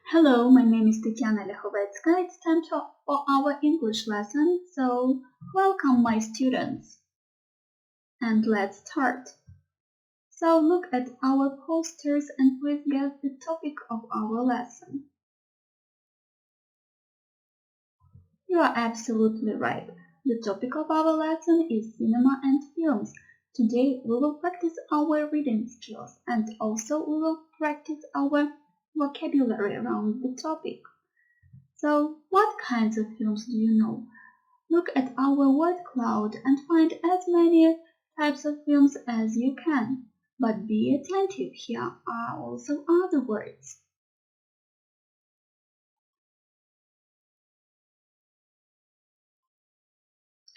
Hello, my name is Tatiana Lechovetsky. It's time for our English lesson, so welcome my students. And let's start. So look at our posters and please guess the topic of our lesson. You are absolutely right. The topic of our lesson is cinema and films. Today we will practice our reading skills and also we will practice our vocabulary around the topic. So, what kinds of films do you know? Look at our word cloud and find as many types of films as you can. But be attentive, here are also other words.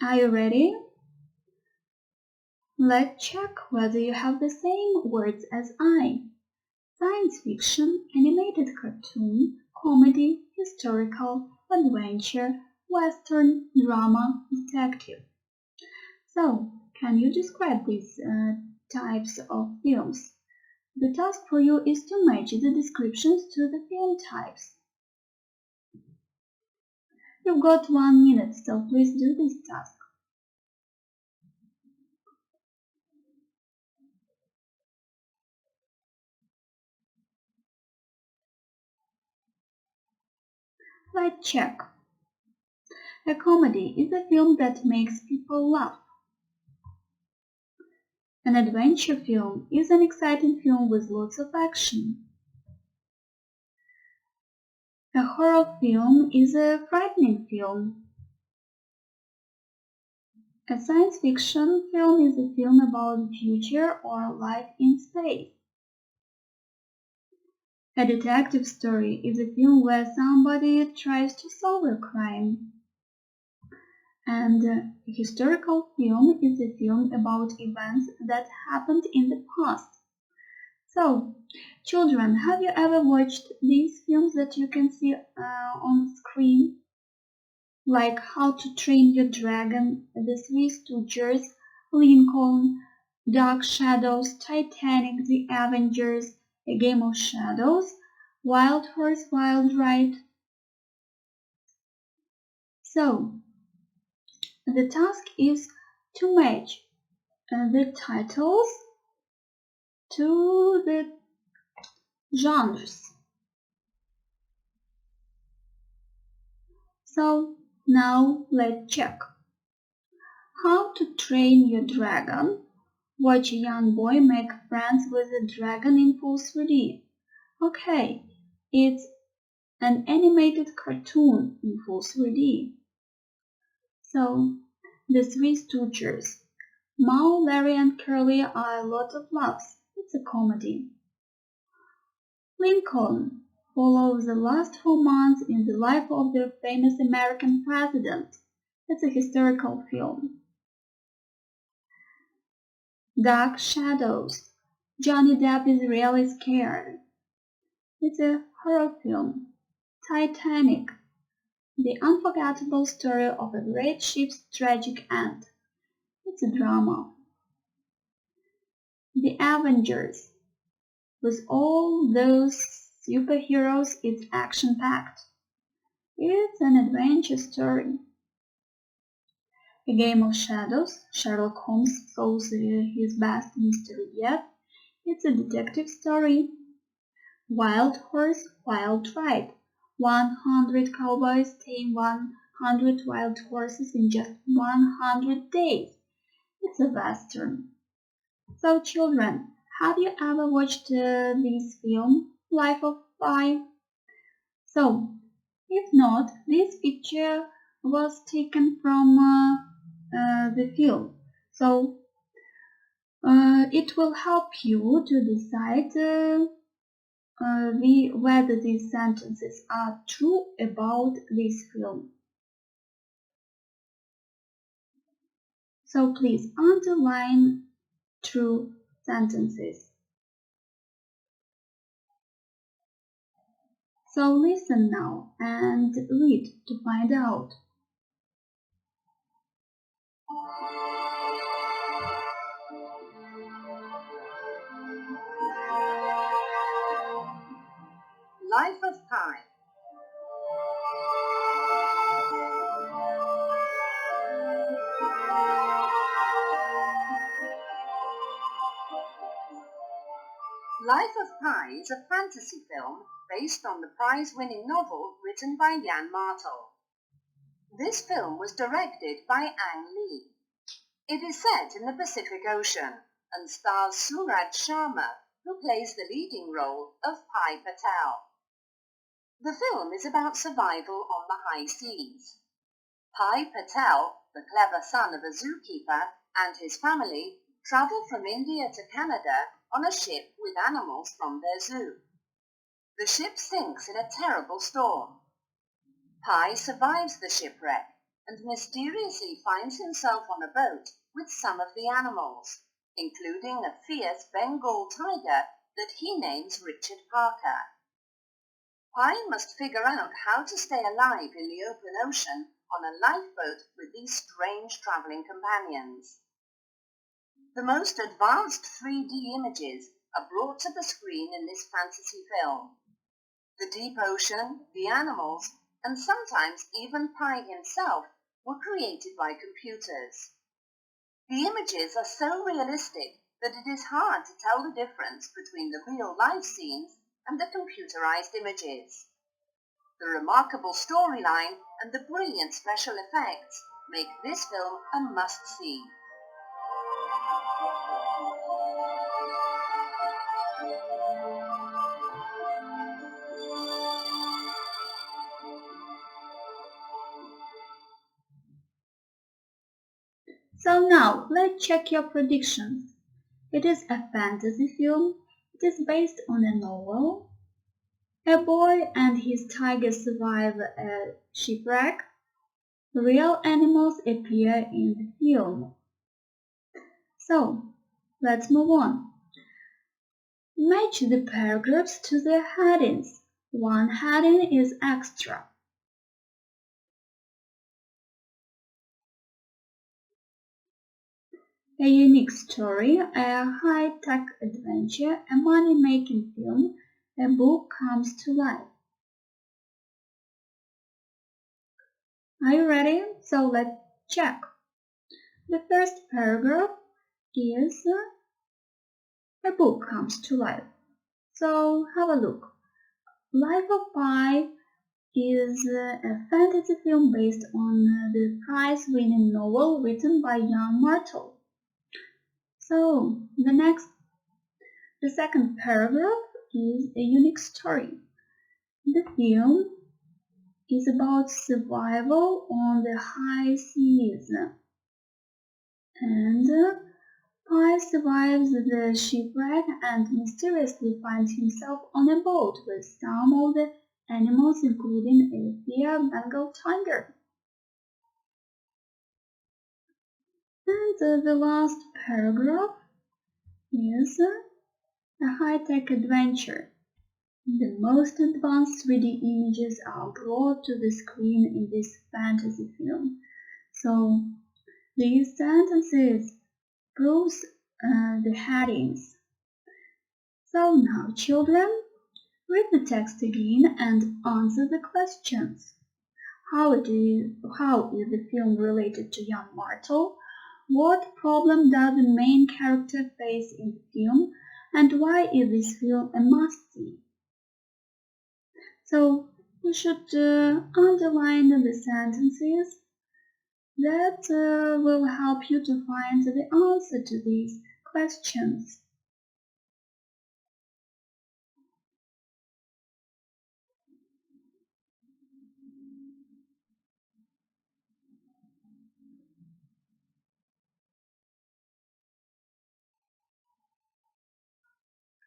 Are you ready? Let's check whether you have the same words as I. Science fiction, animated cartoon, comedy, historical, adventure, western, drama, detective. So, can you describe these types of films? The task for you is to match the descriptions to the film types. You've got 1 minute, so please do this task. Let's check. A comedy is a film that makes people laugh. An adventure film is an exciting film with lots of action. A horror film is a frightening film. A science fiction film is a film about the future or life in space. A detective story is a film where somebody tries to solve a crime. And a historical film is a film about events that happened in the past. So, children, have you ever watched these films that you can see on screen? Like How to Train Your Dragon, The Three Stooges, Lincoln, Dark Shadows, Titanic, The Avengers, A Game of Shadows, Wild Horse, Wild Ride. So, the task is to match the titles to the genres. So now let's check. How to Train Your Dragon. Watch a young boy make friends with a dragon in full 3D. Okay, it's an animated cartoon in full 3D. So, The Three Stooges. Moe, Larry and Curly are a lot of laughs. It's a comedy. Lincoln follows the last 4 months in the life of the famous American president. It's a historical film. Dark Shadows. Johnny Depp is really scared. It's a horror film. Titanic. The unforgettable story of a great ship's tragic end. It's a drama. The Avengers. With all those superheroes, it's action-packed. It's an adventure story. A Game of Shadows. Sherlock Holmes solves his best mystery yet. It's a detective story. Wild Horse, Wild Ride. 100 cowboys tame 100 wild horses in just 100 days. It's a western. So children, have you ever watched this film, Life of Pi? So, if not, this picture was taken from the film. So, it will help you to decide whether these sentences are true about this film. So please underline true sentences. So listen now and read to find out. Life of Pi. Life of Pi is a fantasy film based on the prize-winning novel written by Yann Martel. This film was directed by Ang Lee. It is set in the Pacific Ocean and stars Suraj Sharma, who plays the leading role of Pai Patel. The film is about survival on the high seas. Pai Patel, the clever son of a zookeeper, and his family travel from India to Canada on a ship with animals from their zoo. The ship sinks in a terrible storm. Pai survives the shipwreck and mysteriously finds himself on a boat with some of the animals, including a fierce Bengal tiger that he names Richard Parker. Pai must figure out how to stay alive in the open ocean on a lifeboat with these strange travelling companions. The most advanced 3D images are brought to the screen in this fantasy film. The deep ocean, the animals, and sometimes even Pai himself were created by computers. The images are so realistic that it is hard to tell the difference between the real life scenes and the computerized images. The remarkable storyline and the brilliant special effects make this film a must-see. So now, let's check your predictions. It is a fantasy film. It is based on a novel. A boy and his tiger survive a shipwreck. Real animals appear in the film. So, let's move on. Match the paragraphs to their headings. One heading is extra. A unique story, a high-tech adventure, a money-making film, a book comes to life. Are you ready? So let's check. The first paragraph is a book comes to life. So have a look. Life of Pi is a fantasy film based on the prize-winning novel written by Yann Martel. So the second paragraph is a unique story. The film is about survival on the high seas, and Pi survives the shipwreck and mysteriously finds himself on a boat with some of the animals, including a fierce Bengal tiger. And the last paragraph is a high-tech adventure. The most advanced 3D images are brought to the screen in this fantasy film. So these sentences prove the headings. So now, children, read the text again and answer the questions. How is the film related to Yann Martel? What problem does the main character face in the film? And why is this film a must-see? So you should underline the sentences that will help you to find the answer to these questions.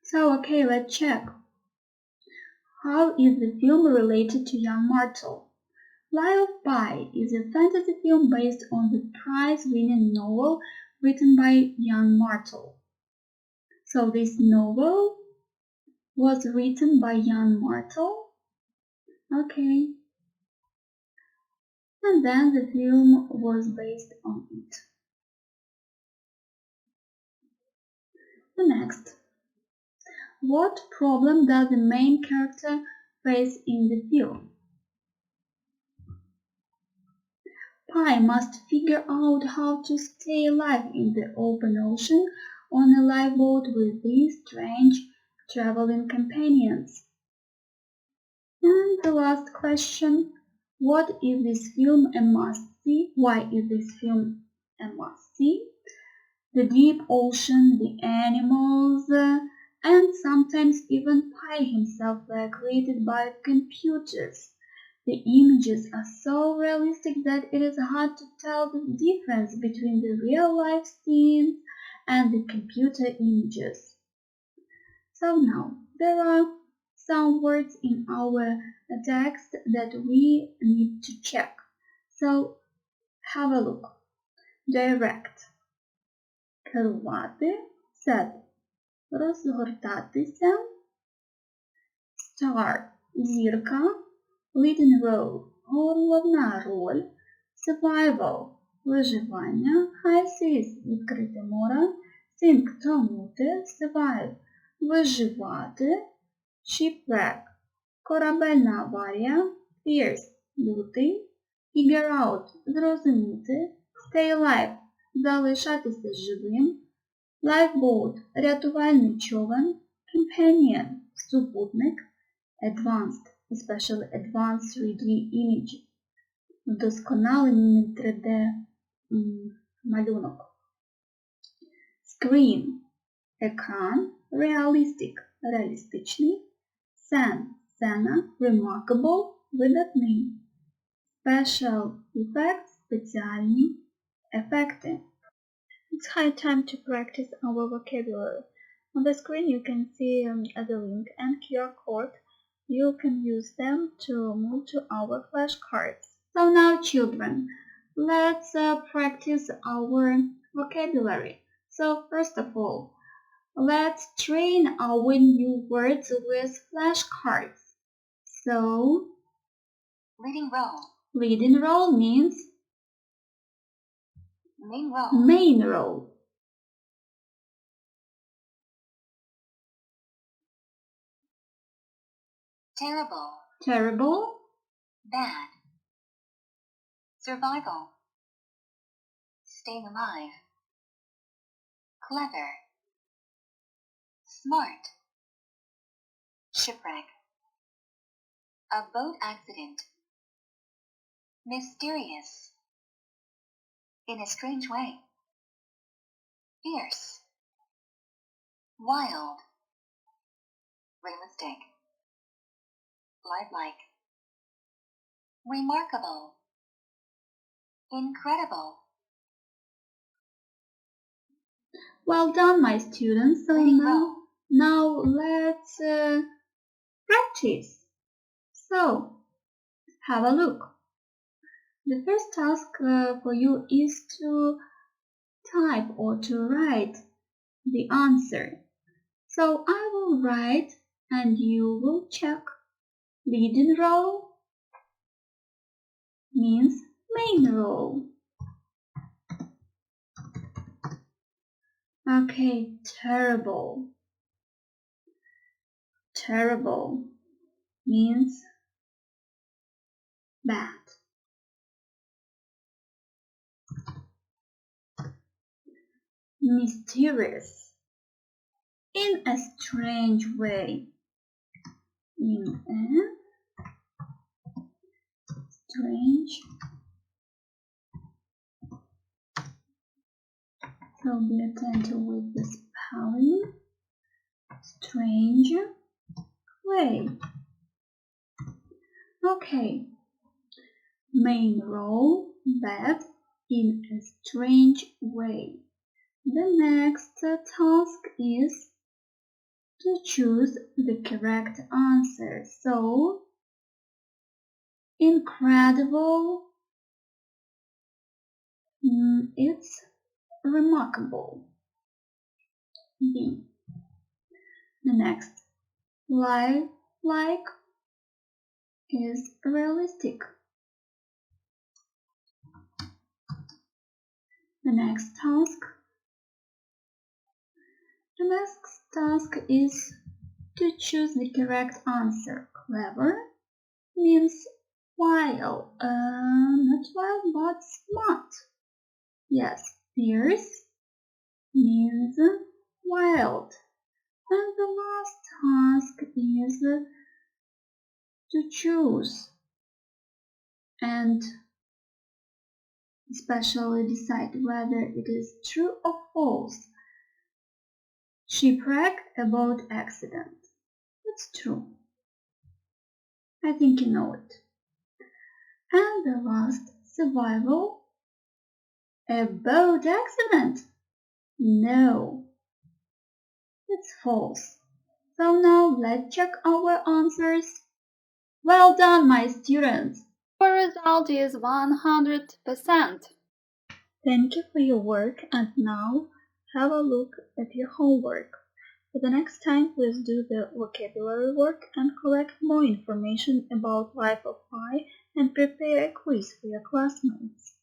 So okay, let's check. How is the film related to Yann Martel? Life of Pi is a fantasy film based on the prize-winning novel written by Yann Martel. So this novel was written by Yann Martel. Okay. And then the film was based on it. The next. What problem does the main character face in the film. Pi must figure out how to stay alive in the open ocean on a lifeboat with these strange traveling companions. And the last question, what is this film a must-see? Why is this film a must-see? The deep ocean, the animals, and sometimes even Pi himself were created by computers. The images are so realistic that it is hard to tell the difference between the real-life scenes and the computer images. So now, there are some words in our text that we need to check. So, have a look. Direct. Керувати. Set. Розгортатися. Star. Зірка. Leading role – головна роль, survival – виживання, high seas – відкрите море, sink – тонути, survive – виживати, shipwreck – корабельна аварія, fierce – лютий, figure out – зрозуміти, stay alive – залишатися живим, lifeboat – рятувальний човен, companion – супутник, advanced especially advanced 3D image, вдосконалений 3D малюнок. Screen – екран, realistic – реалістичний, scene – сцена, remarkable – видатний, special effects – спеціальні ефекти. It's high time to practice our vocabulary. On the screen you can see the link and QR code. You can use them to move to our flashcards. So now children, let's practice our vocabulary. So first of all, let's train our new words with flashcards. So, Leading role. leading role means Main role. main role. Terrible. Terrible, Bad. Survival. Staying alive. Clever. Smart. Shipwreck. A boat accident. Mysterious. In a strange way. Fierce. Wild. Realistic. Lifelike. Remarkable. Incredible. well done my students. So Leading now, role. now let's practice. So, have a look. The first task for you is to type or to write the answer. So I will write and you will check. Leading role means main role. Okay, terrible. Terrible means bad. Mysterious. In a strange way. In a strange. So be attentive with the spelling. Strange way. Okay. Main role, bad, in a strange way. The next task is to choose the correct answer. So, incredible, it's remarkable. B. The next, like is realistic. The next task is to choose the correct answer. Clever means while, not wild but smart. Yes, fierce means wild. And the last task is to choose and especially decide whether it is true or false. Shipwreck about accident. It's true. I think you know it. And the last, survival. A boat accident? No, it's false. So now let's check our answers. Well done, my students! Our result is 100%. Thank you for your work, and now have a look at your homework. For the next time, please do the vocabulary work and collect more information about Life of Pi and prepare a quiz for your classmates.